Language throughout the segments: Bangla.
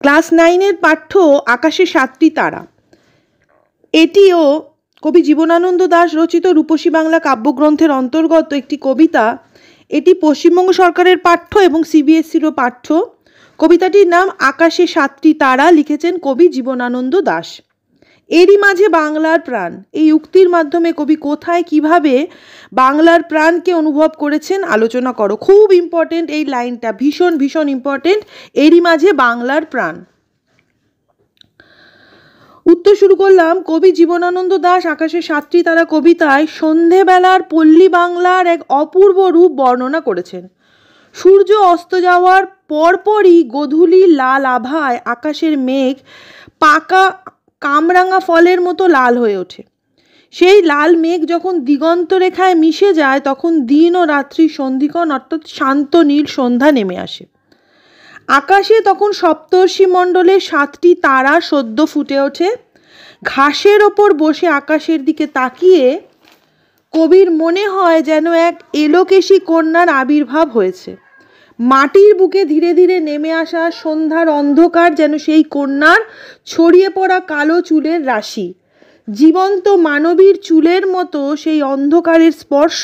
ক্লাস 9-এর পাঠ্য আকাশে 7টি তারা। এটিও কবি জীবনানন্দ দাশ রচিত রূপসী বাংলা কাব্যগ্রন্থের অন্তর্গত একটি কবিতা। এটি পশ্চিমবঙ্গ সরকারের পাঠ্য এবং সিবিএসসিরও পাঠ্য। কবিতাটির নাম আকাশে 7টি তারা, লিখেছেন কবি জীবনানন্দ দাশ। এরই মাঝে বাংলার প্রাণ, এই উক্তির মাধ্যমে কবি কোথায় কিভাবে বাংলার প্রাণকে অনুভব করেছেন আলোচনা করো। খুব ইম্পর্টেন্ট এই লাইনটা, ভীষণ ভীষণ ইম্পর্টেন্ট। এরই মাঝে বাংলার প্রাণ। উত্তর শুরু করলাম। কবি জীবনানন্দ দাশ আকাশে 7টি তারা কবিতায় সন্ধেবেলার পল্লী বাংলার এক অপূর্ব রূপ বর্ণনা করেছেন। সূর্য অস্ত যাওয়ার পরপরই গোধূলি লাল আভায় আকাশের মেঘ পাকা কামরাঙা ফলের মতো লাল হয়ে ওঠে। সেই লাল মেঘ যখন দিগন্ত রেখায় মিশে যায় তখন দিন ও রাত্রি সন্ধিক্ষণ অর্থাৎ শান্ত নীল সন্ধ্যা নেমে আসে। আকাশে তখন সপ্তর্ষি মণ্ডলে 7টি তারা সদ্য ফুটে ওঠে। ঘাসের ওপর বসে আকাশের দিকে তাকিয়ে কবির মনে হয় যেন এক এলোকেশী কন্যার আবির্ভাব হয়েছে। মাটির বুকে ধীরে ধীরে নেমে আসা সন্ধ্যার অন্ধকার যেন সেই কন্যার ছড়িয়ে পড়া কালো চুলের রাশি। জীবন্ত মানবীর চুলের মতো সেই অন্ধকারের স্পর্শ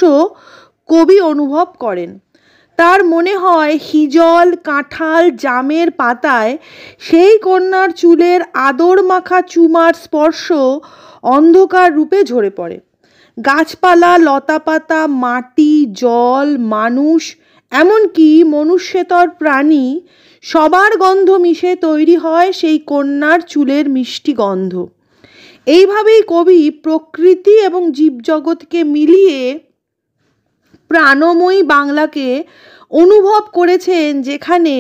কবি অনুভব করেন। তার মনে হয় হিজল, কাঁঠাল, জামের পাতায় সেই কন্যার চুলের আদর মাখা চুমার স্পর্শ অন্ধকার রূপে ঝরে পড়ে। গাছপালা, লতাপাতা, মাটি, জল, মানুষ, এমনকি মনুষ্যেতর প্রাণী সবার গন্ধ মিশে তৈরি হয় সেই কন্যার চুলের মিষ্টি গন্ধ। এইভাবেই কবি প্রকৃতি এবং জীবজগৎকে মিলিয়ে প্রাণময়ী বাংলাকে অনুভব করেছেন, যেখানে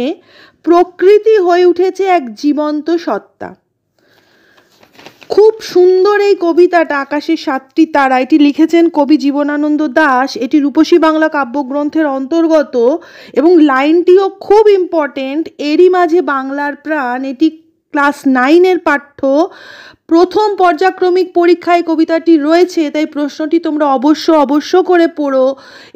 প্রকৃতি হয়ে উঠেছে এক জীবন্ত সত্তা। খুব সুন্দর এই কবিতাটা আকাশে 7টি তারা, এটি লিখেছেন কবি জীবনানন্দ দাশ। এটি রূপসী বাংলা কাব্যগ্রন্থের অন্তর্গত এবং লাইনটিও খুব ইম্পর্টেন্ট। এরই মাঝে বাংলার প্রাণ, এটি ক্লাস 9-এর পাঠ্য। প্রথম পর্যায়ক্রমিক পরীক্ষায় কবিতাটি রয়েছে, তাই প্রশ্নটি তোমরা অবশ্য করে পড়ো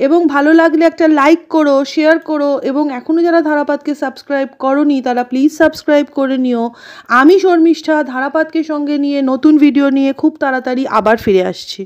এবং ভালো লাগলে একটা লাইক করো, শেয়ার করো এবং এখনও যারা ধারাপাতকে সাবস্ক্রাইব করোনি তারা প্লিজ সাবস্ক্রাইব করে নিও। আমি শর্মিষ্ঠা ধারাপাতকে সঙ্গে নিয়ে নতুন ভিডিও নিয়ে খুব তাড়াতাড়ি আবার ফিরে আসছি।